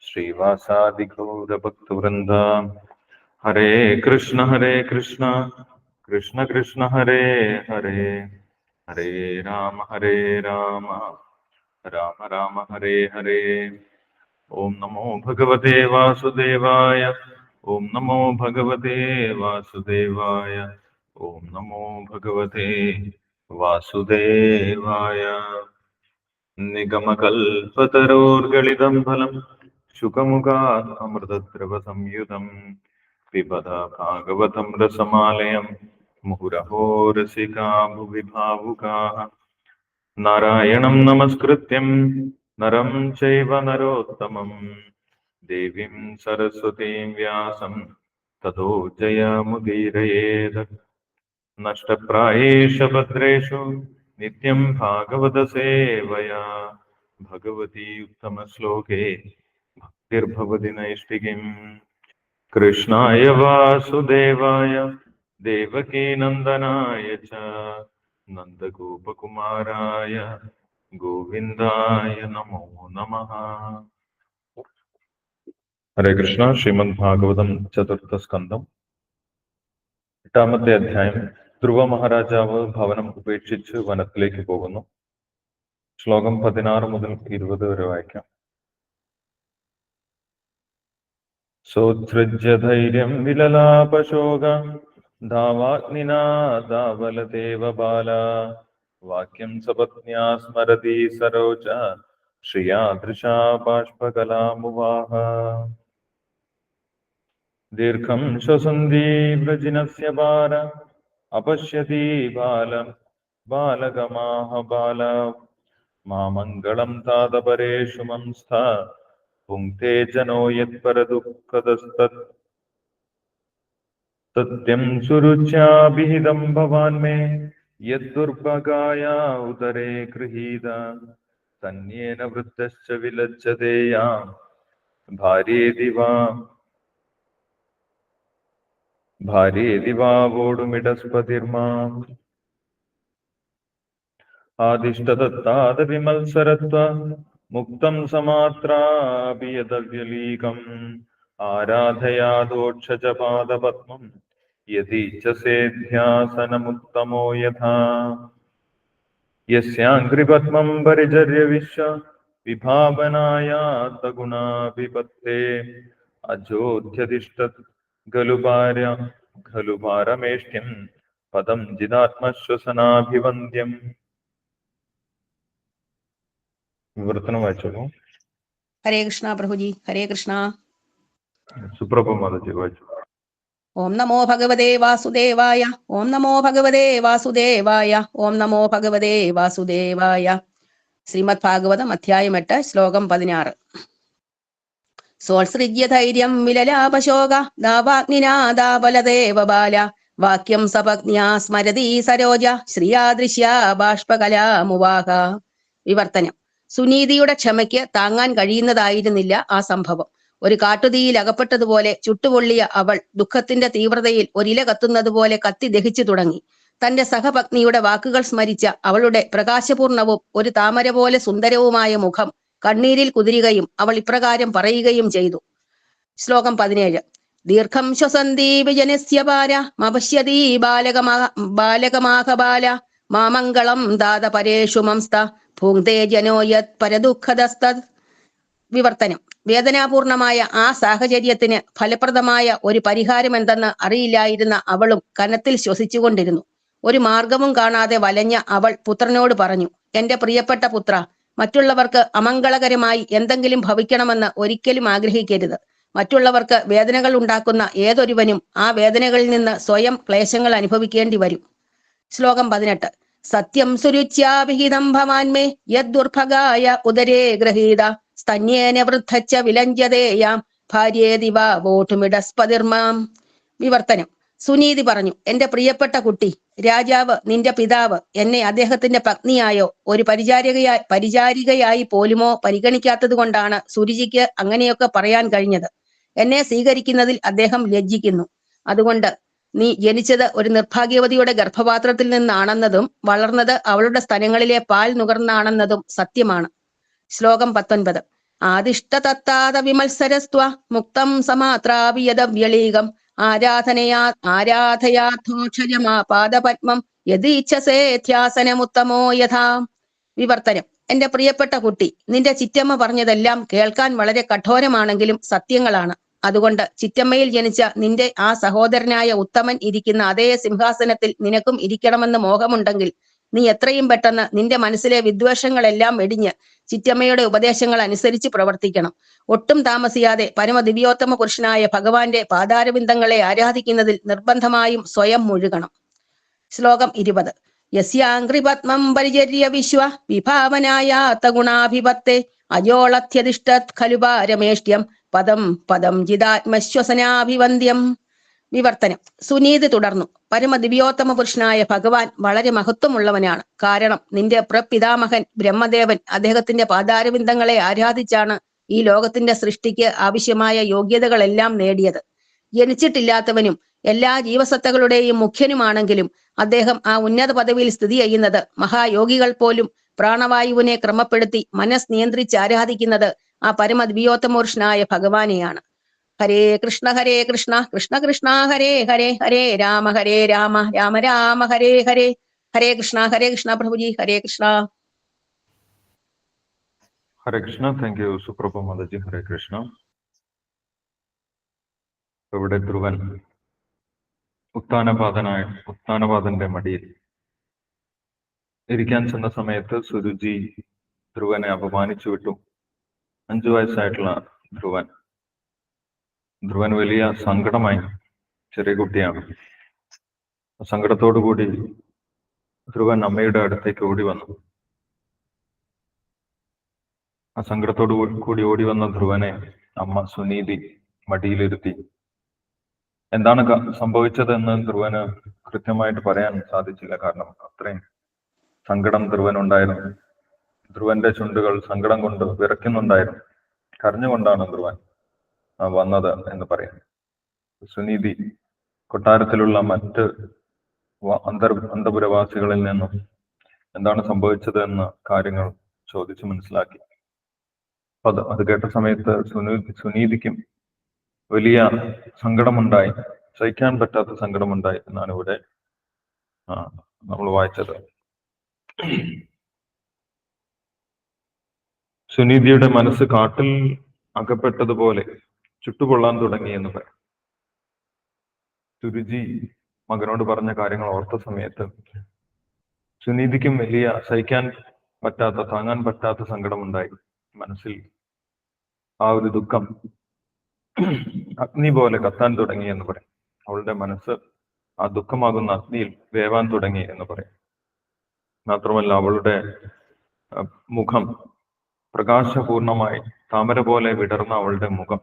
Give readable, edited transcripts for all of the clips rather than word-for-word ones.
श्रीवासादिगौरभक्तवृन्द हरे कृष्ण कृष्ण कृष्ण हरे हरे हरे राम राम राम हरे हरे। ओम नमो भगवते वासुदेवाय। ओम नमो भगवते वासुदेवाय। ओम नमो भगवते वासुदेवाय। निगमकल्पतरोर्गलितं फलं शुकमुखात् अमृतद्रवसंयुतं पिबत भागवतं रसमालयं मुहुरहो रसिका भुवि भावुकाः। नारायणं नमस्कृत्यं नरं चैव नरोत्तमं देवीं सरस्वतीं व्यासं ततो जयमुदीरयेत्। नष्टप्रायेषु भद्रेषु नित्यं भागवतसेवया भगवती उत्तमश्लोके भक्तिर्भवति नैष्टिकीम्। कृष्णाय वासुदेवाय देवकीनन्दनाय च नन्दगोपकुमाराय गोविन्दाय नमो नमः। हरे कृष्ण। श्रीमद् भागवतम चतुर्थ स्कंदം 8-ാമത്തെ അധ്യായം. ധ്രുവ മഹാരാജാവ് ഭവനം ഉപേക്ഷിച്ച് വനത്തിലേക്ക് പോകുന്നു. ശ്ലോകം 16 മുതൽ 20 വരെ വായിക്കാം. സോത്സൃജ്യ ധൈര്യം വിലലാപശോക ധാവാഗ്നിനാ ധാവലദേവ ബാല വാക്യം സപത്ന്യാ സ്മരതി സരോജ ശ്രിയാ ദൃശാ ബാഷ്പകലാമുവാഹ. ദീർഘം ശ്വസന്തി വ്രജിനസ്യ ഭാര അപശ്യതി ബാലകമാഹ ബാല മാമംഗളം താതപരേഷു മംസ്ഥ പുങ്ക്തേ ജനോ യത്പരദുഃഖതസ്തത് സത്യം സുരുച്യാഭിഹിതം ഭവാൻ മേ യദ്ദുർഭഗായ ഉദരേ ഗൃഹീത തന്യേന വൃദ്ധശ്ച വിലജ്ജതേയാം ഭാര്യേതി വാവോടുമിടസ്പതിർമാം ആദിഷ്ടദത്താദ വിമത്സരത്വ മുക്തം സമാത്രാഭിയദവ്യലീകം ആരാധയാദോക്ഷജപാദപത്മം യതീച്ഛസേധ്യാസനമുത്തമോ യഥാ യസ്യാംഘ്രിപത്മം പരിചര്യ വിശ്വ വിഭാവനായ തഗുണാഭിപത്തേ അജോധ്യതിഷ്ഠത് ഖലു ഭാരമേഷ്ട്യം പദം ജിതാത്മശ്വസനാഭിവന്ദ്യം. വിവർത്തനം വായിച്ചോളൂ. ഹരേ കൃഷ്ണ പ്രഭുജി. ഹരേ കൃഷ്ണ. സുപ്രഭാതജി വായിച്ചു. ഓം നമോ ഭഗവതേ വാസുദേവായ. ഓം നമോ ഭഗവതേ വാസുദേവായ. ഓം നമോ ഭഗവതേ വാസുദേവായ. ശ്രീമദ് ഭാഗവതം അധ്യായം 8 ശ്ലോകം 16. സോത്സൃജ്യ ധൈര്യം വിലലാപശോക ദാവാഗ്നിനാദാബലദേവ ബാല വാക്യം സപജ്ഞാ സ്മരതി സരോജ ശ്രിയാദൃശ്യാ ബാഷ്പകലാമുവാഹ. വിവർത്തനം. സുനീതിയുടെ ക്ഷമയ്ക്ക് താങ്ങാൻ കഴിയുന്നതായിരുന്നില്ല ആ സംഭവം. ഒരു കാട്ടുതീയിൽ അകപ്പെട്ടതുപോലെ ചുട്ടുപൊള്ളിയ അവൾ ദുഃഖത്തിന്റെ തീവ്രതയിൽ ഒരില കത്തുന്നതുപോലെ കത്തി ദഹിച്ചു തുടങ്ങി. തന്റെ സഹപത്നിയുടെ വാക്കുകൾ സ്മരിച്ച അവളുടെ പ്രകാശപൂർണവും ഒരു താമര പോലെ സുന്ദരവുമായ മുഖം കണ്ണീരിൽ കുതിരുകയും അവൾ ഇപ്രകാരം പറയുകയും ചെയ്തു. ശ്ലോകം 17. ദീർഘം ശ്വസന്തി വിജനസ്യ ഭാര മപശ്യതി ബാലകമാഹ ബാല മാമംഗളം ദാത പരേഷു മംസ്ത ഭൂങ്ക്തേ ജനോ യത് പരദുഃഖതസ്തത്. വിവർത്തനം. വേദനാപൂർണമായ ആ സാഹചര്യത്തിന് ഫലപ്രദമായ ഒരു പരിഹാരം എന്തെന്ന് അറിയില്ലായിരുന്ന അവളും കനത്തിൽ ശ്വസിച്ചുകൊണ്ടിരുന്നു. ഒരു മാർഗവും കാണാതെ വലഞ്ഞ അവൾ പുത്രനോട് പറഞ്ഞു, എന്റെ പ്രിയപ്പെട്ട പുത്ര, മറ്റുള്ളവർക്ക് അമംഗളകരമായി എന്തെങ്കിലും ഭവിക്കണമെന്ന് ഒരിക്കലും ആഗ്രഹിക്കരുത്. മറ്റുള്ളവർക്ക് വേദനകൾ ഉണ്ടാക്കുന്ന ഏതൊരുവനും ആ വേദനകളിൽ നിന്ന് സ്വയം ക്ലേശങ്ങൾ അനുഭവിക്കേണ്ടി വരും. ശ്ലോകം 18. സത്യം സുരുച്യാഭിഹിതം ഭവാൻമേ യദ്ദുർഭഗായ ഉദരേ ഗ്രഹീത സ്തന്യേന വൃദ്ധച്ച വിലഞ്ജതേയാം ഭാര്യേതി വാവോട്ടുമിടസ്പതിർമാം. വിവർത്തനം. സുനീതി പറഞ്ഞു, പ്രിയപ്പെട്ട കുട്ടി, രാജാവ് നിന്റെ പിതാവ് എന്നെ അദ്ദേഹത്തിന്റെ പത്നിയായോ ഒരു പരിചാരികയായി പോലുമോ പരിഗണിക്കാത്തത് കൊണ്ടാണ് സുരുചിക്ക് അങ്ങനെയൊക്കെ പറയാൻ കഴിഞ്ഞത്. എന്നെ സ്വീകരിക്കുന്നതിൽ അദ്ദേഹം ലജ്ജിക്കുന്നു. അതുകൊണ്ട് നീ ജനിച്ചത് ഒരു നിർഭാഗ്യവതിയുടെ ഗർഭപാത്രത്തിൽ നിന്നാണെന്നതും വളർന്നത് അവളുടെ സ്തനങ്ങളിലെ പാൽ നുകർന്നാണെന്നതും സത്യമാണ്. ശ്ലോകം 19. ആദിഷ്ടതത്താത വിമത്സരസ്ത്വ മുക്തം സമാത്രാവിയദവ്യളീകം ആരാധയാർത്ഥോക്ഷജമാപാദപത്മം യദീച്ഛസേധ്യാസനമുത്തമോ യഥാ. വിവർത്തനം. എന്റെ പ്രിയപ്പെട്ട കുട്ടി, നിന്റെ ചിറ്റമ്മ പറഞ്ഞതെല്ലാം കേൾക്കാൻ വളരെ കഠോരമാണെങ്കിലും സത്യങ്ങളാണ്. അതുകൊണ്ട് ചിറ്റമ്മയിൽ ജനിച്ച നിന്റെ ആ സഹോദരനായ ഉത്തമൻ ഇരിക്കുന്ന അതേ സിംഹാസനത്തിൽ നിനക്കും ഇരിക്കണമെന്ന് മോഹമുണ്ടെങ്കിൽ നീ എത്രയും പെട്ടെന്ന് നിന്റെ മനസ്സിലെ വിദ്വേഷങ്ങളെല്ലാം വെടിഞ്ഞ് ചിറ്റമ്മയുടെ ഉപദേശങ്ങൾ അനുസരിച്ച് പ്രവർത്തിക്കണം. ഒട്ടും താമസിയാതെ പരമദിവ്യോത്തമ പുരുഷനായ ഭഗവാന്റെ പാദാരവിന്ദങ്ങളെ ആരാധിക്കുന്നതിൽ നിർബന്ധമായും സ്വയം മുഴുകണം. ശ്ലോകം 20. യസ്യാംഘ്രിപത്മം പരിചര്യ വിശ്വ വിഭാവനായാത്ത ഗുണാഭിപത്തെ അജോളത്യധിഷ്ഠത് ഖലു പാരമേഷ്ട്യം പദം പദം ജിതാത്മശ്വസനാഭിവന്ദ്യം. വിവർത്തനം. സുനീതി തുടർന്നു. പരമദിവ്യോത്തമ പുരുഷനായ ഭഗവാൻ വളരെ മഹത്വമുള്ളവനാണ്. കാരണം നിന്റെ പ്രപിതാമഹൻ ബ്രഹ്മദേവൻ അദ്ദേഹത്തിന്റെ പാദാരവിന്ദങ്ങളെ ആരാധിച്ചാണ് ഈ ലോകത്തിന്റെ സൃഷ്ടിക്ക് ആവശ്യമായ യോഗ്യതകളെല്ലാം നേടിയത്. ജനിച്ചിട്ടില്ലാത്തവനും എല്ലാ ജീവസത്തകളുടെയും മുഖ്യനുമാണെങ്കിലും അദ്ദേഹം ആ ഉന്നത പദവിയിൽ സ്ഥിതി ചെയ്യുന്നത് മഹായോഗികൾ പോലും പ്രാണവായുവിനെ ക്രമപ്പെടുത്തി മനസ് നിയന്ത്രിച്ച് ആരാധിക്കുന്നത് ആ പരമദിവ്യോത്തമ പുരുഷനായ ഭഗവാനെയാണ്. ഹരേ കൃഷ്ണ കൃഷ്ണ കൃഷ്ണ ഹരേ ഹരേ ഹരേ രാമ രാമ രാമ ഹരേ ഹരേ. ഹരേ കൃഷ്ണ പ്രഭുജി. ഹരേ കൃഷ്ണ. ഹരേ കൃഷ്ണ. താങ്ക് യു സുപ്രഭ മാതാജി. ഹരേ കൃഷ്ണ. ഇവിടെ ധ്രുവൻ ഉത്താനപാദന്റെ മടിയിൽ ഇരിക്കാൻ ചെന്ന സമയത്ത് സുരുചി ധ്രുവനെ അപമാനിച്ചു വിട്ടു. 5 വയസ്സായിട്ടുള്ള ധ്രുവൻ വലിയ സങ്കടമായി. ചെറിയ കുട്ടിയാണ്. സങ്കടത്തോടുകൂടി ധ്രുവൻ അമ്മയുടെ അടുത്തേക്ക് ഓടി വന്നു. ആ സങ്കടത്തോടു കൂടി ഓടി വന്ന ധ്രുവനെ അമ്മ സുനീതി മടിയിലിരുത്തി. എന്താണ് സംഭവിച്ചതെന്ന് ധ്രുവന് കൃത്യമായിട്ട് പറയാൻ സാധിച്ചില്ല. കാരണം അത്രയും സങ്കടം ധ്രുവനുണ്ടായിരുന്നു. ധ്രുവന്റെ ചുണ്ടുകൾ സങ്കടം കൊണ്ട് വിറയ്ക്കുന്നുണ്ടായിരുന്നു. കരഞ്ഞുകൊണ്ടാണ് ധ്രുവൻ വന്നത് എന്ന് പറയുന്നു. സുനീതി കൊട്ടാരത്തിലുള്ള മറ്റ് അന്തപുരവാസികളിൽ നിന്നും എന്താണ് സംഭവിച്ചത് എന്ന കാര്യങ്ങൾ ചോദിച്ചു മനസ്സിലാക്കി. അത് കേട്ട സമയത്ത് സുനീതിക്കും വലിയ സങ്കടമുണ്ടായി. സഹിക്കാൻ പറ്റാത്ത സങ്കടമുണ്ടായി എന്നാണ് ഇവിടെ നമ്മൾ വായിച്ചത്. സുനീതിയുടെ മനസ്സ് കാട്ടിൽ അകപ്പെട്ടതുപോലെ ചുട്ടുകൊള്ളാൻ തുടങ്ങി എന്ന് പറയും. സുരുചി മകനോട് പറഞ്ഞ കാര്യങ്ങൾ ഓർത്ത സമയത്ത് സുനീതിക്കും വലിയ സഹിക്കാൻ പറ്റാത്ത, താങ്ങാൻ പറ്റാത്ത സങ്കടമുണ്ടായി. മനസ്സിൽ ആ ഒരു ദുഃഖം അഗ്നി പോലെ കത്താൻ തുടങ്ങി എന്ന് പറയും. അവളുടെ മനസ്സ് ആ ദുഃഖമാകുന്ന അഗ്നിയിൽ വേവാൻ തുടങ്ങി എന്ന് പറയും. മാത്രമല്ല അവളുടെ മുഖം പ്രകാശപൂർണമായി താമര പോലെ വിടർന്ന അവളുടെ മുഖം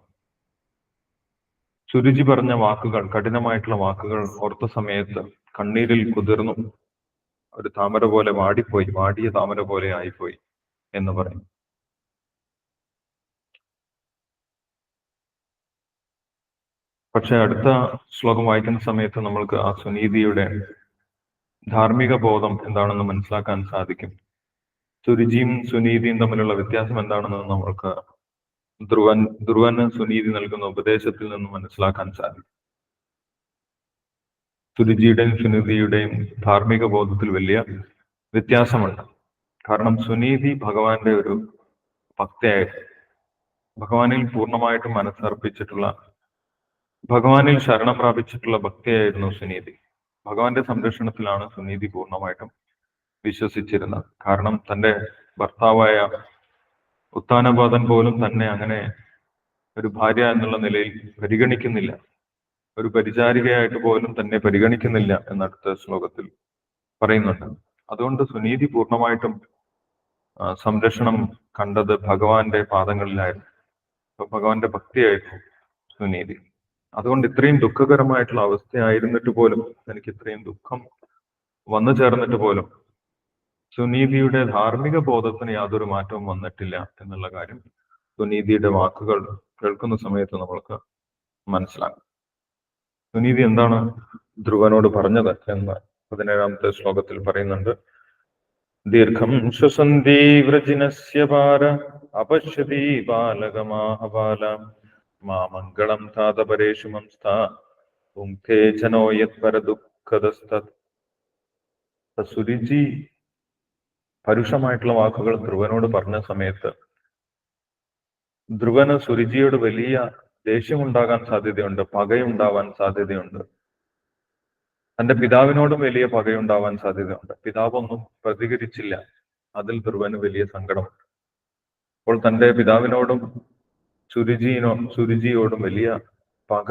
സുരുചി പറഞ്ഞ വാക്കുകൾ, കഠിനമായിട്ടുള്ള വാക്കുകൾ ഓർത്ത സമയത്ത് കണ്ണീരിൽ കുതിർന്നു. ഒരു താമര പോലെ വാടിയ താമര പോലെ ആയിപ്പോയി എന്ന് പറയും. പക്ഷെ അടുത്ത ശ്ലോകം വായിക്കുന്ന സമയത്ത് നമ്മൾക്ക് ആ സുനീതിയുടെ ധാർമ്മിക ബോധം എന്താണെന്ന് മനസ്സിലാക്കാൻ സാധിക്കും. സുരുചിയും സുനീതിയും തമ്മിലുള്ള വ്യത്യാസം എന്താണെന്ന് നമ്മൾക്ക് ധ്രുവന് സുനീതി നൽകുന്ന ഉപദേശത്തിൽ നിന്ന് മനസ്സിലാക്കാൻ സാധിക്കും. സുരുചിയുടെയും സുനീതിയുടെയും ധാർമ്മിക ബോധത്തിൽ വലിയ വ്യത്യാസമുണ്ട്. കാരണം സുനീതി ഭഗവാന്റെ ഒരു ഭക്തയായിട്ട് ഭഗവാനിൽ പൂർണ്ണമായിട്ടും മനസ്സർപ്പിച്ചിട്ടുള്ള, ഭഗവാനിൽ ശരണം പ്രാപിച്ചിട്ടുള്ള ഭക്തിയായിരുന്നു സുനീതി. ഭഗവാന്റെ സംരക്ഷണത്തിലാണ് സുനീതി പൂർണ്ണമായിട്ടും വിശ്വസിച്ചിരുന്നത്. കാരണം തന്റെ ഭർത്താവായ ഉത്താനപാദൻ പോലും തന്നെ അങ്ങനെ ഒരു ഭാര്യ എന്നുള്ള നിലയിൽ പരിഗണിക്കുന്നില്ല, ഒരു പരിചാരികയായിട്ട് പോലും തന്നെ പരിഗണിക്കുന്നില്ല എന്നടുത്ത ശ്ലോകത്തിൽ പറയുന്നുണ്ട്. അതുകൊണ്ട് സുനീതി പൂർണ്ണമായിട്ടും സംരക്ഷണം കണ്ടത് ഭഗവാന്റെ പാദങ്ങളിലായിരുന്നു. ഭഗവാന്റെ ഭക്തിയായിരുന്നു സുനീതി. അതുകൊണ്ട് ഇത്രയും ദുഃഖകരമായിട്ടുള്ള അവസ്ഥയായിരുന്നിട്ട് പോലും, എനിക്ക് ഇത്രയും ദുഃഖം വന്നു ചേർന്നിട്ട് പോലും സുനീതിയുടെ ധാർമ്മിക ബോധത്തിന് യാതൊരു മാറ്റവും വന്നിട്ടില്ല എന്നുള്ള കാര്യം സുനീതിയുടെ വാക്കുകൾ കേൾക്കുന്ന സമയത്ത് നമ്മൾക്ക് മനസ്സിലാകും. സുനീതി എന്താണ് ധ്രുവനോട് പറഞ്ഞത് എന്ന് 17-ാമത്തെ ശ്ലോകത്തിൽ പറയുന്നുണ്ട്. ദീർഘം ശ്വസന്തി വ്രജിനസ്യ പാര അപശ്യതി ബാലകമാഹബാല മാമംഗളം താത പരേഷു മംസ്ഥാ പുങ്ക്തേ ജനോ യത് പരദുഃഖദസ്തത്. സുരുചി പരുഷമായിട്ടുള്ള വാക്കുകൾ ധ്രുവനോട് പറഞ്ഞ സമയത്ത് ധ്രുവന് സുരുചിയോട് വലിയ ദേഷ്യമുണ്ടാകാൻ സാധ്യതയുണ്ട്, പകയുണ്ടാവാൻ സാധ്യതയുണ്ട്. തന്റെ പിതാവിനോടും വലിയ പകയുണ്ടാവാൻ സാധ്യതയുണ്ട്. പിതാവൊന്നും പ്രതികരിച്ചില്ല. അതിൽ ധ്രുവന് വലിയ സങ്കടമുണ്ട്. അപ്പോൾ തന്റെ പിതാവിനോടും സുരുചിയോടും വലിയ പക,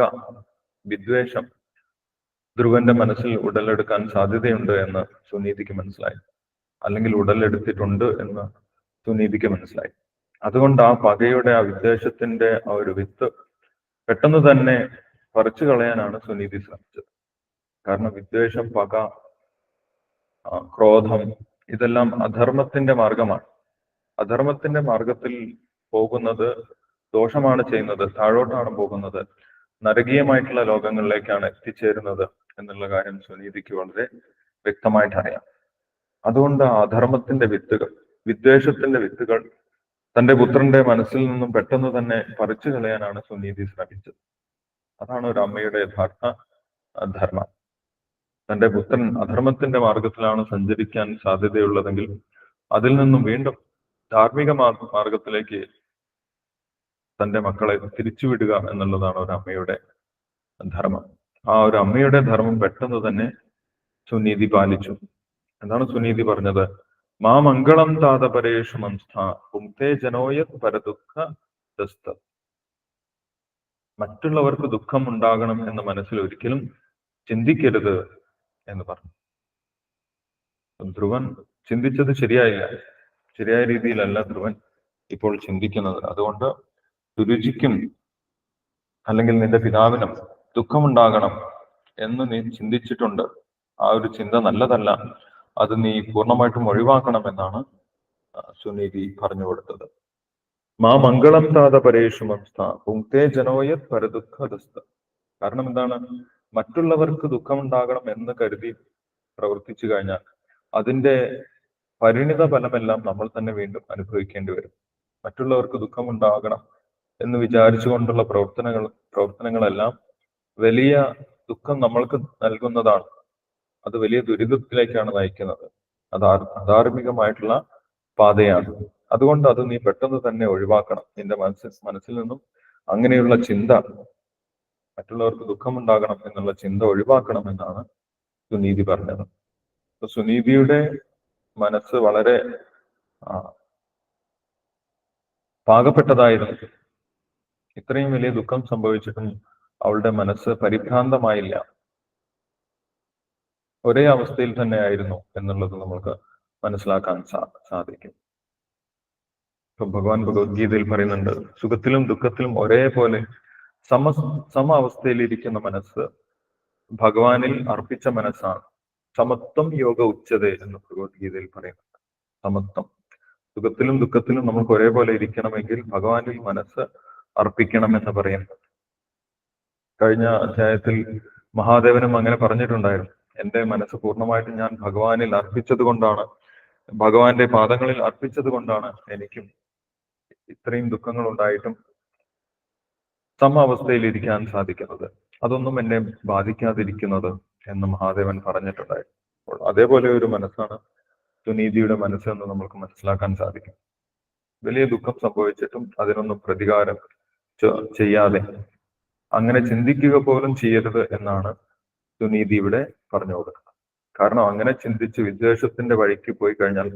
വിദ്വേഷം ധ്രുവന്റെ മനസ്സിൽ ഉടലെടുക്കാൻ സാധ്യതയുണ്ട് എന്ന് സുനീതിക്ക് മനസ്സിലായി. അല്ലെങ്കിൽ ഉടലെടുത്തിട്ടുണ്ട് എന്ന് സുനീതിക്ക് മനസ്സിലായി. അതുകൊണ്ട് ആ പകയുടെ, ആ വിദ്വേഷത്തിന്റെ ആ ഒരു വിത്ത് പെട്ടെന്ന് തന്നെ പറിച്ചു കളയാനാണ് സുനീതി ശ്രമിച്ചത്. കാരണം വിദ്വേഷം, പക, ക്രോധം ഇതെല്ലാം അധർമ്മത്തിന്റെ മാർഗമാണ്. അധർമ്മത്തിന്റെ മാർഗത്തിൽ പോകുന്നത് ദോഷമാണ് ചെയ്യുന്നത്, താഴോട്ടാണ് പോകുന്നത്, നരകീയമായിട്ടുള്ള ലോകങ്ങളിലേക്കാണ് എത്തിച്ചേരുന്നത് എന്നുള്ള കാര്യം സുനീതിക്ക് വളരെ വ്യക്തമായിട്ട് അറിയാം. അതുകൊണ്ട് ആ അധർമ്മത്തിന്റെ വിത്തുകൾ, വിദ്വേഷത്തിന്റെ വിത്തുകൾ തന്റെ പുത്രന്റെ മനസ്സിൽ നിന്നും പെട്ടെന്ന് തന്നെ പറിച്ചു കളയാനാണ് സുനീതി ശ്രമിച്ചത്. അതാണ് ഒരു അമ്മയുടെ യഥാർത്ഥ ധർമ്മം. തന്റെ പുത്രൻ അധർമ്മത്തിന്റെ മാർഗത്തിലാണ് സഞ്ചരിക്കാൻ സാധ്യതയുള്ളതെങ്കിൽ അതിൽ നിന്നും വീണ്ടും ധാർമ്മിക മാർഗത്തിലേക്ക് തന്റെ മക്കളെ തിരിച്ചുവിടുക എന്നുള്ളതാണ് ഒരു അമ്മയുടെ ധർമ്മം. ആ ഒരു അമ്മയുടെ ധർമ്മം പെട്ടെന്ന് തന്നെ സുനീതി പാലിച്ചു. എന്താണ് സുനീതി പറഞ്ഞത്? മാ മംഗളം താത പരേഷു മംസ്ഥാ പുങ്ക്തേ ജനോയത് പരദുഃഖ ദസ്ത. മറ്റുള്ളവർക്ക് ദുഃഖം ഉണ്ടാകണം എന്ന മനസ്സിൽ ഒരിക്കലും ചിന്തിക്കരുത് എന്ന് പറഞ്ഞു. ധ്രുവൻ ചിന്തിച്ചത് ശരിയായില്ല. ശരിയായ രീതിയിലല്ല ധ്രുവൻ ഇപ്പോൾ ചിന്തിക്കുന്നത്. അതുകൊണ്ട് സുരുചിക്കും അല്ലെങ്കിൽ നിന്റെ പിതാവിനും ദുഃഖമുണ്ടാകണം എന്ന് നീ ചിന്തിച്ചിട്ടുണ്ട്. ആ ഒരു ചിന്ത നല്ലതല്ല. അത് നീ പൂർണ്ണമായിട്ടും ഒഴിവാക്കണമെന്നാണ് സുനീതി പറഞ്ഞു കൊടുത്തത്. മാ മംഗളം താത പരേഷു മംസ്ഥാ പുങ്ക്തേ ജനോയത് പരദുഃഖദസ്ത. കാരണം എന്താണ്? മറ്റുള്ളവർക്ക് ദുഃഖമുണ്ടാകണം എന്ന് കരുതി പ്രവർത്തിച്ചു കഴിഞ്ഞാൽ അതിന്റെ പരിണിത ഫലമെല്ലാം നമ്മൾ തന്നെ വീണ്ടും അനുഭവിക്കേണ്ടി വരും. മറ്റുള്ളവർക്ക് ദുഃഖമുണ്ടാകണം എന്ന് വിചാരിച്ചുകൊണ്ടുള്ള പ്രവർത്തനങ്ങളെല്ലാം വലിയ ദുഃഖം നമ്മൾക്ക് നൽകുന്നതാണ്. അത് വലിയ ദുരിതത്തിലേക്കാണ് നയിക്കുന്നത്. അത് അധാർമികമായിട്ടുള്ള പാതയാണ്. അതുകൊണ്ട് അത് നീ പെട്ടെന്ന് തന്നെ ഒഴിവാക്കണം. നിന്റെ മനസ്സിൽ നിന്നും അങ്ങനെയുള്ള ചിന്ത, മറ്റുള്ളവർക്ക് ദുഃഖമുണ്ടാകണം എന്നുള്ള ചിന്ത ഒഴിവാക്കണം എന്നാണ് സുനീതി പറഞ്ഞത്. അപ്പൊ സുനീതിയുടെ മനസ്സ് വളരെ പാകപ്പെട്ടതായിരുന്നു. ഇത്രയും വലിയ ദുഃഖം സംഭവിച്ചിട്ടും അവളുടെ മനസ്സ് പരിഭ്രാന്തമായില്ല. ഒരേ അവസ്ഥയിൽ തന്നെ ആയിരുന്നു എന്നുള്ളത് നമുക്ക് മനസ്സിലാക്കാൻ സാധിക്കും. ഇപ്പൊ ഭഗവാൻ ഭഗവത്ഗീതയിൽ പറയുന്നുണ്ട്, സുഖത്തിലും ദുഃഖത്തിലും ഒരേപോലെ സമ അവസ്ഥയിലിരിക്കുന്ന മനസ്സ് ഭഗവാനിൽ അർപ്പിച്ച മനസ്സാണ്. സമത്വം യോഗ ഉച്ചതേ എന്ന് ഭഗവത്ഗീതയിൽ പറയുന്നുണ്ട്. സമത്വം, സുഖത്തിലും ദുഃഖത്തിലും നമുക്ക് ഒരേപോലെ ഇരിക്കണമെങ്കിൽ ഭഗവാനിൽ മനസ്സ് അർപ്പിക്കണം എന്ന് പറയുന്നത്. കഴിഞ്ഞ അധ്യായത്തിൽ മഹാദേവനും അങ്ങനെ പറഞ്ഞിട്ടുണ്ടായിരുന്നു. എന്റെ മനസ്സ് പൂർണ്ണമായിട്ടും ഞാൻ ഭഗവാനിൽ അർപ്പിച്ചത് കൊണ്ടാണ്, ഭഗവാന്റെ പാദങ്ങളിൽ അർപ്പിച്ചത് കൊണ്ടാണ് എനിക്കും ഇത്രയും ദുഃഖങ്ങൾ ഉണ്ടായിട്ടും അവസ്ഥയിൽ ഇരിക്കാൻ സാധിക്കുന്നത്, അതൊന്നും എന്നെ ബാധിക്കാതിരിക്കുന്നത് എന്ന് മഹാദേവൻ പറഞ്ഞിട്ടുണ്ടായിരുന്നു. അപ്പോൾ അതേപോലെ ഒരു മനസ്സാണ് സുനീതിയുടെ മനസ്സെന്ന് നമുക്ക് മനസ്സിലാക്കാൻ സാധിക്കും. വലിയ ദുഃഖം സംഭവിച്ചിട്ടും അതിനൊന്നും പ്രതികാരം ചെയ്യാതെ, അങ്ങനെ ചിന്തിക്കുക പോലും ചെയ്യരുത് എന്നാണ് സുനീതി ഇവിടെ പറഞ്ഞു കൊടുക്കുന്നത്. കാരണം അങ്ങനെ ചിന്തിച്ച് വിദ്വേഷത്തിന്റെ വഴിക്ക് പോയി കഴിഞ്ഞാൽ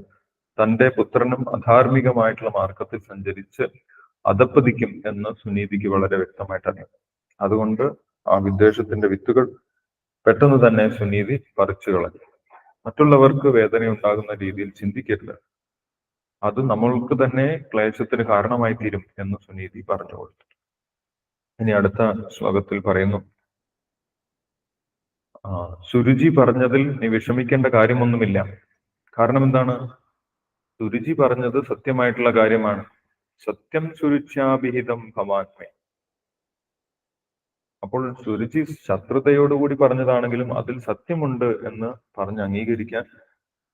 തന്റെ പുത്രനും അധാർമികമായിട്ടുള്ള മാർഗത്തിൽ സഞ്ചരിച്ച് അധപ്പതിക്കും എന്ന് സുനീതിക്ക് വളരെ വ്യക്തമായിട്ട് അറിയാം. അതുകൊണ്ട് ആ വിദ്വേഷത്തിന്റെ വിത്തുകൾ പെട്ടെന്ന് തന്നെ സുനീതി പറിച്ചു കളഞ്ഞു. മറ്റുള്ളവർക്ക് വേദന ഉണ്ടാകുന്ന രീതിയിൽ ചിന്തിക്കരുത്, അത് നമ്മൾക്ക് തന്നെ ക്ലേശത്തിന് കാരണമായി തീരും എന്ന് സുനീതി പറഞ്ഞു കൊടുത്തു. ഇനി അടുത്ത ശ്ലോകത്തിൽ പറയുന്നു, സുരുചി പറഞ്ഞതിൽ നീ വിഷമിക്കേണ്ട കാര്യമൊന്നുമില്ല. കാരണം എന്താണ്? സുരുചി പറഞ്ഞത് സത്യമായിട്ടുള്ള കാര്യമാണ്. സത്യം സുരുച്യാഭിഹിതം ഭവാന്മേ. അപ്പോൾ സുരുചി ശത്രുതയോടുകൂടി പറഞ്ഞതാണെങ്കിലും അതിൽ സത്യമുണ്ട് എന്ന് പറഞ്ഞ് അംഗീകരിക്കാൻ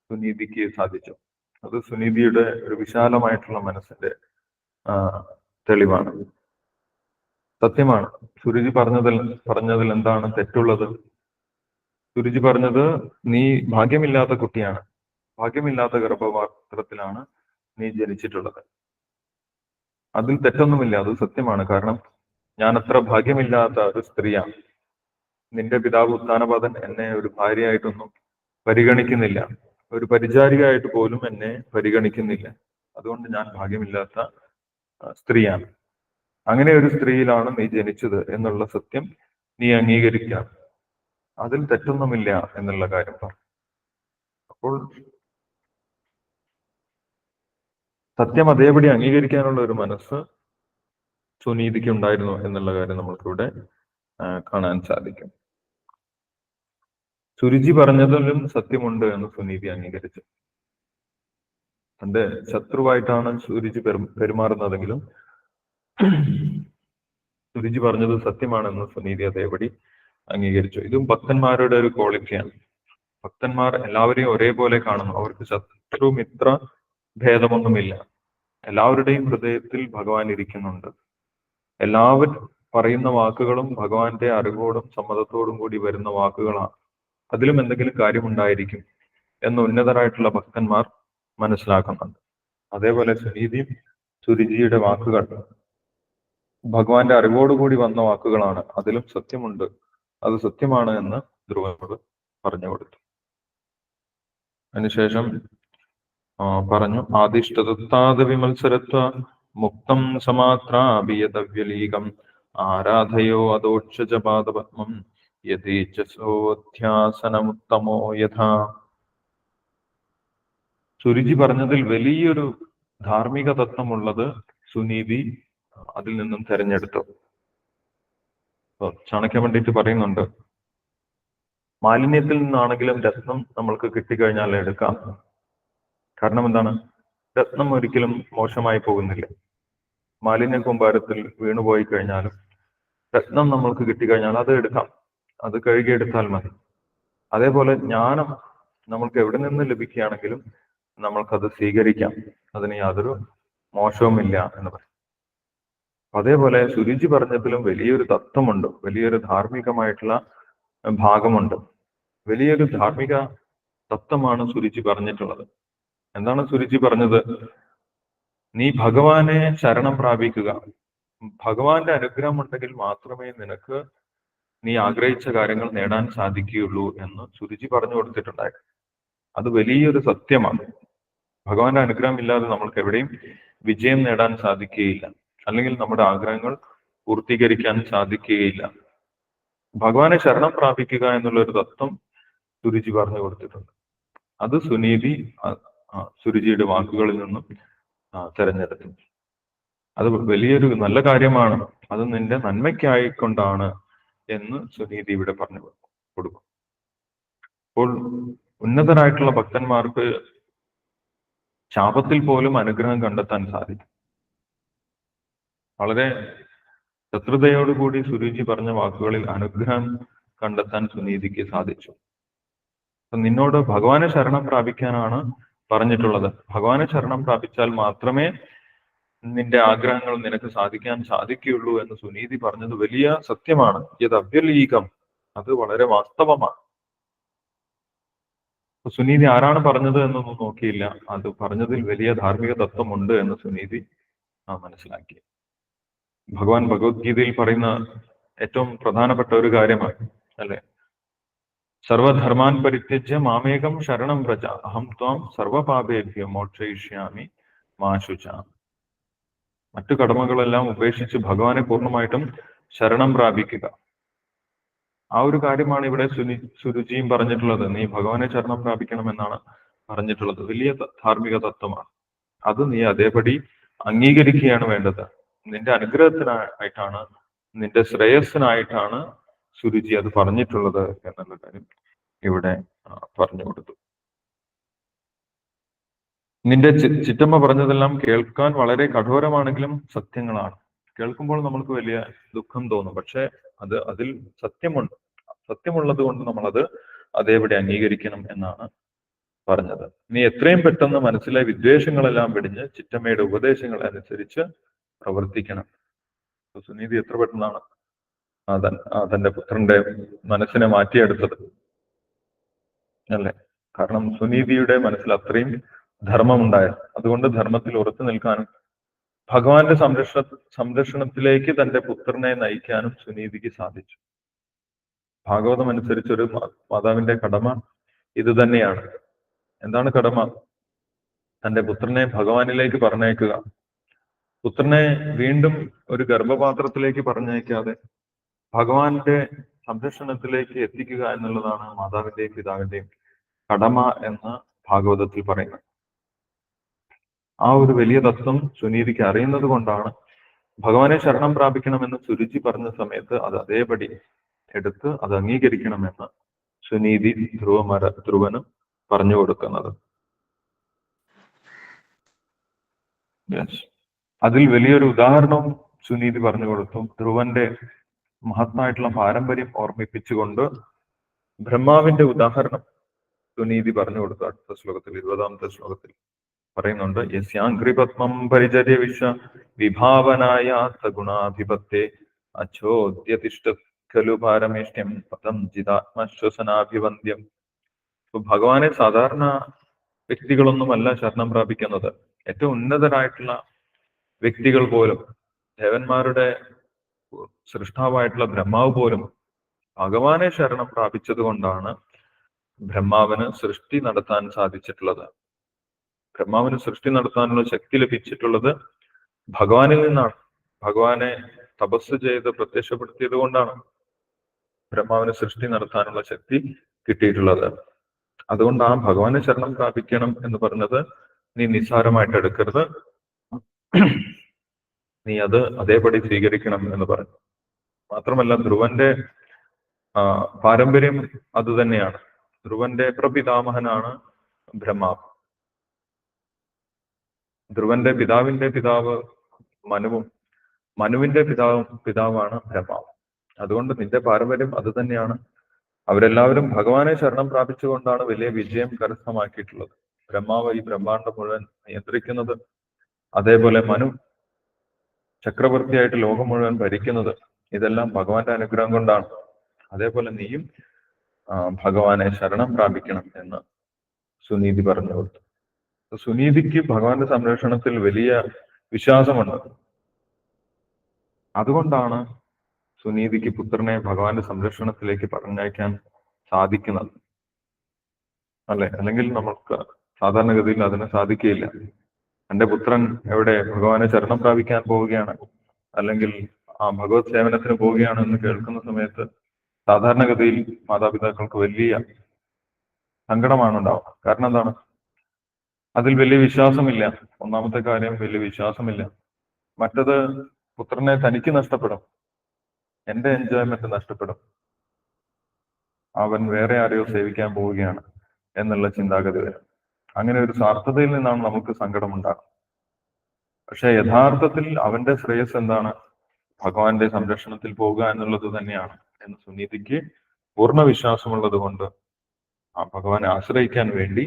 സുനീതിക്ക് സാധിച്ചു. അത് സുനീതിയുടെ ഒരു വിശാലമായിട്ടുള്ള മനസ്സിന്റെ തെളിവാണ്. സത്യമാണ്. സുരുചി പറഞ്ഞതിൽ എന്താണ് തെറ്റുള്ളത്? സുരുചി പറഞ്ഞത് നീ ഭാഗ്യമില്ലാത്ത കുട്ടിയാണ്, ഭാഗ്യമില്ലാത്ത ഗർഭപാത്രത്തിലാണ് നീ ജനിച്ചിട്ടുള്ളത്. അതിൽ തെറ്റൊന്നുമില്ല, അത് സത്യമാണ്. കാരണം ഞാൻ അത്ര ഭാഗ്യമില്ലാത്ത ഒരു സ്ത്രീയാണ്. നിന്റെ പിതാവ് ഉത്ഥാനപാതൻ എന്നെ ഒരു ഭാര്യയായിട്ടൊന്നും പരിഗണിക്കുന്നില്ല, ഒരു പരിചാരികയായിട്ട് പോലും എന്നെ പരിഗണിക്കുന്നില്ല. അതുകൊണ്ട് ഞാൻ ഭാഗ്യമില്ലാത്ത സ്ത്രീയാണ്. അങ്ങനെ ഒരു സ്ത്രീയിലാണ് നീ ജനിച്ചത് എന്നുള്ള സത്യം നീ അംഗീകരിക്കുക. അതിൽ തെറ്റൊന്നുമില്ല എന്നുള്ള കാര്യം പറഞ്ഞു. അപ്പോൾ സത്യം അതേപടി അംഗീകരിക്കാനുള്ള ഒരു മനസ്സ് സുനീതിക്ക് ഉണ്ടായിരുന്നു എന്നുള്ള കാര്യം നമുക്കിവിടെ കാണാൻ സാധിക്കും. സുരുചി പറഞ്ഞതിലും സത്യമുണ്ട് എന്ന് സുനീതി അംഗീകരിച്ചു. തന്റെ ശത്രുവായിട്ടാണ് സുരുചി പെരുമാറുന്നതെങ്കിലും സുരുചി പറഞ്ഞത് സത്യമാണെന്ന് സുനീതി അതേപടി അംഗീകരിച്ചു. ഇതും ഭക്തന്മാരുടെ ഒരു ക്വാളിറ്റിയാണ്. ഭക്തന്മാർ എല്ലാവരെയും ഒരേപോലെ കാണുന്നു. അവർക്ക് ശത്രു മിത്ര ഭേദമൊന്നുമില്ല. എല്ലാവരുടെയും ഹൃദയത്തിൽ ഭഗവാൻ ഇരിക്കുന്നുണ്ട്. എല്ലാവരും പറയുന്ന വാക്കുകളും ഭഗവാന്റെ അറിവോടും സമ്മതത്തോടും കൂടി വരുന്ന വാക്കുകളാണ്. അതിലും എന്തെങ്കിലും കാര്യമുണ്ടായിരിക്കും എന്ന് ഉന്നതരായിട്ടുള്ള ഭക്തന്മാർ മനസ്സിലാക്കുന്നുണ്ട്. അതേപോലെ സുനീതിയും സുരുചിയുടെ വാക്കുകൾ ഭഗവാന്റെ അറിവോടുകൂടി വന്ന വാക്കുകളാണ്. അതിലും സത്യമുണ്ട്, അത് സത്യമാണ് എന്ന് ധ്രുവനോട് പറഞ്ഞു കൊടുത്തു. അതിനുശേഷം പറഞ്ഞു, ആദിഷ്ടതത്താദ വിമത്സരത്വ മുക്തം സമാത്രാഭിയതവ്യലീകം ആരാധയോ അതോക്ഷജപാദപത്മം യഥേച്ഛസോധ്യാസനമുത്തമോ യഥാ. സുരുചി പറഞ്ഞതിൽ വലിയൊരു ധാർമ്മിക തത്വമുള്ളത് സുനീതി അതിൽ നിന്നും തെരഞ്ഞെടുത്തു. ചാണക്യ പണ്ഡിറ്റ് പറയുന്നുണ്ട്, മാലിന്യത്തിൽ നിന്നാണെങ്കിലും രത്നം നമ്മൾക്ക് കിട്ടിക്കഴിഞ്ഞാൽ എടുക്കാം. കാരണം എന്താണ്? രത്നം ഒരിക്കലും മോശമായി പോകുന്നില്ല. മാലിന്യ കൂമ്പാരത്തിൽ വീണുപോയി കഴിഞ്ഞാലും രത്നം നമ്മൾക്ക് കിട്ടിക്കഴിഞ്ഞാൽ അത് എടുക്കാം, അത് കഴുകിയെടുത്താൽ മതി. അതേപോലെ ജ്ഞാനം നമ്മൾക്ക് എവിടെ നിന്ന് ലഭിക്കുകയാണെങ്കിലും നമ്മൾക്കത് സ്വീകരിക്കാം, അതിന് യാതൊരു മോശവുമില്ല എന്ന് പറയും. അതേപോലെ സുരുചി പറഞ്ഞതിലും വലിയൊരു തത്വമുണ്ട്, വലിയൊരു ധാർമ്മികമായിട്ടുള്ള ഭാഗമുണ്ട്. വലിയൊരു ധാർമ്മിക തത്വമാണ് സുരുചി പറഞ്ഞിട്ടുള്ളത്. എന്താണ് സുരുചി പറഞ്ഞത്? നീ ഭഗവാനെ ശരണം പ്രാപിക്കുക. ഭഗവാന്റെ അനുഗ്രഹം ഉണ്ടെങ്കിൽ മാത്രമേ നിനക്ക് നീ ആഗ്രഹിച്ച കാര്യങ്ങൾ നേടാൻ സാധിക്കുകയുള്ളൂ എന്ന് സുരുചി പറഞ്ഞു കൊടുത്തിട്ടുണ്ടായിരുന്നു. അത് വലിയൊരു സത്യമാണ്. ഭഗവാന്റെ അനുഗ്രഹം ഇല്ലാതെ നമ്മൾക്ക് എവിടെയും വിജയം നേടാൻ സാധിക്കുകയില്ല, അല്ലെങ്കിൽ നമ്മുടെ ആഗ്രഹങ്ങൾ പൂർത്തീകരിക്കാൻ സാധിക്കുകയില്ല. ഭഗവാനെ ശരണം പ്രാപിക്കുക എന്നുള്ള ഒരു തത്വം സുരുചി പറഞ്ഞു കൊടുത്തിട്ടുണ്ട്. അത് സുനീതി സുരുചിയുടെ വാക്കുകളിൽ നിന്നും തെരഞ്ഞെടുത്തു. അത് വലിയൊരു നല്ല കാര്യമാണ്, അത് നിന്റെ നന്മയ്ക്കായിക്കൊണ്ടാണ് എന്ന് സുനീതി ഇവിടെ പറഞ്ഞു കൊടുക്കും. അപ്പോൾ ഉന്നതരായിട്ടുള്ള ഭക്തന്മാർക്ക് ശാപത്തിൽ പോലും അനുഗ്രഹം കണ്ടെത്താൻ സാധിക്കും. വളരെ ശത്രുതയോടുകൂടി സുരുചി പറഞ്ഞ വാക്കുകളിൽ അനുഗ്രഹം കണ്ടെത്താൻ സുനീതിക്ക് സാധിച്ചു. നിന്നോട് ഭഗവാനെ ശരണം പ്രാപിക്കാനാണ് പറഞ്ഞിട്ടുള്ളത്. ഭഗവാനെ ശരണം പ്രാപിച്ചാൽ മാത്രമേ നിന്റെ ആഗ്രഹങ്ങൾ നിനക്ക് സാധിക്കാൻ സാധിക്കുകയുള്ളൂ എന്ന് സുനീതി പറഞ്ഞത് വലിയ സത്യമാണ്. ഇത് അവ്യലീകം, അത് വളരെ വാസ്തവമാണ്. സുനീതി ആരാണ് പറഞ്ഞത് എന്നൊന്നും നോക്കിയില്ല, അത് പറഞ്ഞതിൽ വലിയ ധാർമ്മിക തത്വമുണ്ട് എന്ന് സുനീതി മനസ്സിലാക്കി. ഭഗവാൻ ഭഗവത്ഗീതയിൽ പറയുന്ന ഏറ്റവും പ്രധാനപ്പെട്ട ഒരു കാര്യമാണ് അല്ലെ, സർവധർമാൻ പരിത്യജ്യ മാമേകം ശരണം വ്രജ അഹം ത്വാം സർവപാപേഭ്യോ മോക്ഷയിഷ്യാമി മാ ശുചാ. മറ്റു കടമകളെല്ലാം ഉപേക്ഷിച്ച് ഭഗവാനെ പൂർണ്ണമായിട്ടും ശരണം പ്രാപിക്കുക. ആ ഒരു കാര്യമാണ് ഇവിടെ സുരുചിയും പറഞ്ഞിട്ടുള്ളത്. നീ ഭഗവാനെ ശരണം പ്രാപിക്കണമെന്നാണ് പറഞ്ഞിട്ടുള്ളത്. വലിയ ധാർമ്മിക തത്വമാണ്. അത് നീ അതേപടി അംഗീകരിക്കുകയാണ് വേണ്ടത്. നിന്റെ അനുഗ്രഹത്തിനായിട്ടാണ്, നിന്റെ ശ്രേയസ്സിനായിട്ടാണ് സുരുചി അത് പറഞ്ഞിട്ടുള്ളത് എന്നുള്ള കാര്യം ഇവിടെ പറഞ്ഞു കൊടുത്തു. നിന്റെ ചിറ്റമ്മ പറഞ്ഞതെല്ലാം കേൾക്കാൻ വളരെ കഠോരമാണെങ്കിലും സത്യങ്ങളാണ്. കേൾക്കുമ്പോൾ നമുക്ക് വലിയ ദുഃഖം തോന്നും, പക്ഷെ അതിൽ സത്യമുണ്ട്. സത്യമുള്ളത് കൊണ്ട് നമ്മളത് അതേപടി അംഗീകരിക്കണം എന്നാണ് പറഞ്ഞത്. നീ എത്രയും പെട്ടെന്ന് മനസ്സിലെ വിദ്വേഷങ്ങളെല്ലാം വെടിഞ്ഞ് ചിറ്റമ്മയുടെ ഉപദേശങ്ങൾ അനുസരിച്ച് പ്രവർത്തിക്കണം. സുനീതി എത്ര പെട്ടെന്നാണ് തന്റെ പുത്രന്റെ മനസ്സിനെ മാറ്റിയെടുത്തത് അല്ലെ? കാരണം സുനീതിയുടെ മനസ്സിൽ അത്രയും ധർമ്മമുണ്ടായിരുന്നു. അതുകൊണ്ട് ധർമ്മത്തിൽ ഉറച്ചു നിൽക്കാനും ഭഗവാന്റെ സംരക്ഷണത്തിലേക്ക് തന്റെ പുത്രനെ നയിക്കാനും സുനീതിക്ക് സാധിച്ചു. ഭാഗവതം അനുസരിച്ച് ഒരു മാതാവിന്റെ കടമ ഇത് തന്നെയാണ്. എന്താണ് കടമ? തന്റെ പുത്രനെ ഭഗവാനിലേക്ക് പറഞ്ഞയക്കുക. പുത്രനെ വീണ്ടും ഒരു ഗർഭപാത്രത്തിലേക്ക് പറഞ്ഞയക്കാതെ ഭഗവാന്റെ സംരക്ഷണത്തിലേക്ക് എത്തിക്കുക എന്നുള്ളതാണ് മാതാവിന്റെയും പിതാവിന്റെയും കടമ എന്ന് ഭാഗവതത്തിൽ പറയുന്നത്. ആ ഒരു വലിയ തത്വം സുനീതിക്ക് അറിയുന്നത് കൊണ്ടാണ് ഭഗവാനെ ശരണം പ്രാപിക്കണമെന്ന് സുരുചി പറഞ്ഞ സമയത്ത് അത് അതേപടി എടുത്ത് അത് അംഗീകരിക്കണമെന്ന് സുനീതി ധ്രുവന് പറഞ്ഞു കൊടുക്കുന്നത്. അതിൽ വലിയൊരു ഉദാഹരണവും സുനീതി പറഞ്ഞു കൊടുത്തു. ധ്രുവന്റെ മഹത്തായിട്ടുള്ള പാരമ്പര്യം ഓർമ്മിപ്പിച്ചുകൊണ്ട് ബ്രഹ്മാവിന്റെ ഉദാഹരണം സുനീതി പറഞ്ഞു കൊടുത്തു. അടുത്ത ശ്ലോകത്തിൽ 20ാമത്തെ ശ്ലോകത്തിൽ പറയുന്നുണ്ട്, യസ്യാംഘ്രിപത്മം പരിചര്യ വിശ്വ വിഭാവനായ സഗുണാധിപത്തെ അച്ചോദ്യതിഷ്ഠ ഖലു പാരമേഷ്ട്യം പദം ജിതാത്മശ്വസനാഭിവന്ദ്യം. ഭഗവാനെ സാധാരണ വ്യക്തികളൊന്നുമല്ല ശരണം പ്രാപിക്കുന്നത്. ഏറ്റവും ഉന്നതരായിട്ടുള്ള വ്യക്തികൾ പോലും, ദേവന്മാരുടെ സൃഷ്ടാവായിട്ടുള്ള ബ്രഹ്മാവ് പോലും ഭഗവാനെ ശരണം പ്രാപിച്ചത് കൊണ്ടാണ് ബ്രഹ്മാവിന് സൃഷ്ടി നടത്താൻ സാധിച്ചിട്ടുള്ളത്. ബ്രഹ്മാവിന് സൃഷ്ടി നടത്താനുള്ള ശക്തി ലഭിച്ചിട്ടുള്ളത് ഭഗവാനിൽ നിന്നാണ്. ഭഗവാനെ തപസ് ചെയ്ത് പ്രത്യക്ഷപ്പെടുത്തിയത് കൊണ്ടാണ് ബ്രഹ്മാവിന് സൃഷ്ടി നടത്താനുള്ള ശക്തി കിട്ടിയിട്ടുള്ളത്. അതുകൊണ്ട് ആ ഭഗവാനെ ശരണം പ്രാപിക്കണം എന്ന് പറഞ്ഞത് നീ നിസ്സാരമായിട്ട് എടുക്കരുത്, നീ അത് അതേപടി സ്വീകരിക്കണം എന്ന് പറഞ്ഞു. മാത്രമല്ല ധ്രുവന്റെ പാരമ്പര്യം അത് തന്നെയാണ്. ധ്രുവന്റെ പ്രപിതാമഹനാണ് ബ്രഹ്മാവ്. ധ്രുവന്റെ പിതാവിന്റെ പിതാവ് മനുവും മനുവിന്റെ പിതാവാണ് ബ്രഹ്മാവ്. അതുകൊണ്ട് നിന്റെ പാരമ്പര്യം അത് തന്നെയാണ്. അവരെല്ലാവരും ഭഗവാനെ ശരണം പ്രാപിച്ചുകൊണ്ടാണ് വലിയ വിജയം കരസ്ഥമാക്കിയിട്ടുള്ളത്. ബ്രഹ്മാവ് ഈ ബ്രഹ്മാണ്ടം മുഴുവൻ നിയന്ത്രിക്കുന്നത്, അതേപോലെ മനു ചക്രവർത്തിയായിട്ട് ലോകം മുഴുവൻ ഭരിക്കുന്നത്, ഇതെല്ലാം ഭഗവാന്റെ അനുഗ്രഹം കൊണ്ടാണ്. അതേപോലെ നീയും ഭഗവാനെ ശരണം പ്രാപിക്കണം എന്ന് സുനീതി പറഞ്ഞു കൊടുത്തു. സുനീതിക്ക് ഭഗവാന്റെ സംരക്ഷണത്തിൽ വലിയ വിശ്വാസമുണ്ട്. അതുകൊണ്ടാണ് സുനീതിക്ക് പുത്രനെ ഭഗവാന്റെ സംരക്ഷണത്തിലേക്ക് പറഞ്ഞയക്കാൻ സാധിക്കുന്നത് അല്ലെ? അല്ലെങ്കിൽ നമുക്ക് സാധാരണഗതിയിൽ അതിന് സാധിക്കുകയില്ല. എന്റെ പുത്രൻ എവിടെ ഭഗവാനെ ശരണം പ്രാപിക്കാൻ പോവുകയാണ്, അല്ലെങ്കിൽ ഭഗവത് സേവനത്തിന് പോവുകയാണ് എന്ന് കേൾക്കുന്ന സമയത്ത് സാധാരണഗതിയിൽ മാതാപിതാക്കൾക്ക് വലിയ സങ്കടമാണ് ഉണ്ടാവുക. കാരണം എന്താണ്? അതിൽ വലിയ വിശ്വാസമില്ല. ഒന്നാമത്തെ കാര്യം, വലിയ വിശ്വാസമില്ല. മറ്റത്, പുത്രനെ തനിക്ക് നഷ്ടപ്പെടും, എന്റെ എൻജോയ്മെന്റ് നഷ്ടപ്പെടും, അവൻ വേറെ ആരെയോ സേവിക്കാൻ പോവുകയാണ് എന്നുള്ള ചിന്താഗതി വരും. അങ്ങനെ ഒരു സ്വാർത്ഥതയിൽ നിന്നാണ് നമുക്ക് സങ്കടം ഉണ്ടാകുന്നത്. പക്ഷെ യഥാർത്ഥത്തിൽ അവന്റെ ശ്രേയസ് എന്താണ്? ഭഗവാന്റെ സംരക്ഷണത്തിൽ പോവുക എന്നുള്ളത് തന്നെയാണ് എന്ന് സുനീതിക്ക് പൂർണ്ണ വിശ്വാസമുള്ളത് കൊണ്ട് ആ ഭഗവാനെ ആശ്രയിക്കാൻ വേണ്ടി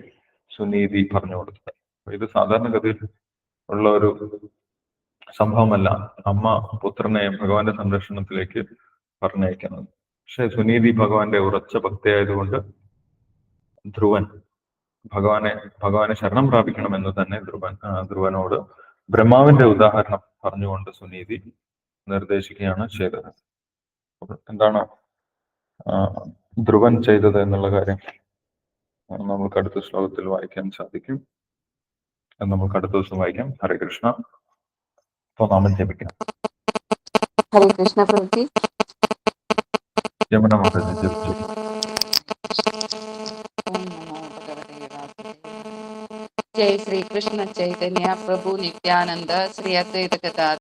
സുനീതി പറഞ്ഞു കൊടുത്തത്. ഇത് സാധാരണഗതിയിൽ ഉള്ള ഒരു സംഭവമല്ല, അമ്മ പുത്രനെ ഭഗവാന്റെ സംരക്ഷണത്തിലേക്ക് പറഞ്ഞയക്കുന്നത്. പക്ഷെ സുനീതി ഭഗവാന്റെ ഉറച്ച ഭക്തിയായതുകൊണ്ട് ധ്രുവൻ ഭഗവാനെ ശരണം പ്രാപിക്കണമെന്ന് തന്നെ ധ്രുവനോട് ബ്രഹ്മാവിന്റെ ഉദാഹരണം പറഞ്ഞുകൊണ്ട് സുനീതി നിർദ്ദേശിക്കുകയാണ് ചെയ്തത്. എന്താണ് ധ്രുവൻ ചെയ്തത് എന്നുള്ള കാര്യം നമുക്ക് അടുത്ത ശ്ലോകത്തിൽ വായിക്കാൻ സാധിക്കും. നമുക്ക് അടുത്ത ദിവസം വായിക്കാം. ഹരേ കൃഷ്ണ. നാമം ജപിക്കാം. ഹരേ കൃഷ്ണ പ്രഭു. യമുന മാതാജി ജപിച്ചു. जय श्री कृष्ण चैतन्य प्रभु नित्यानंद श्री अद्वैत गदाधर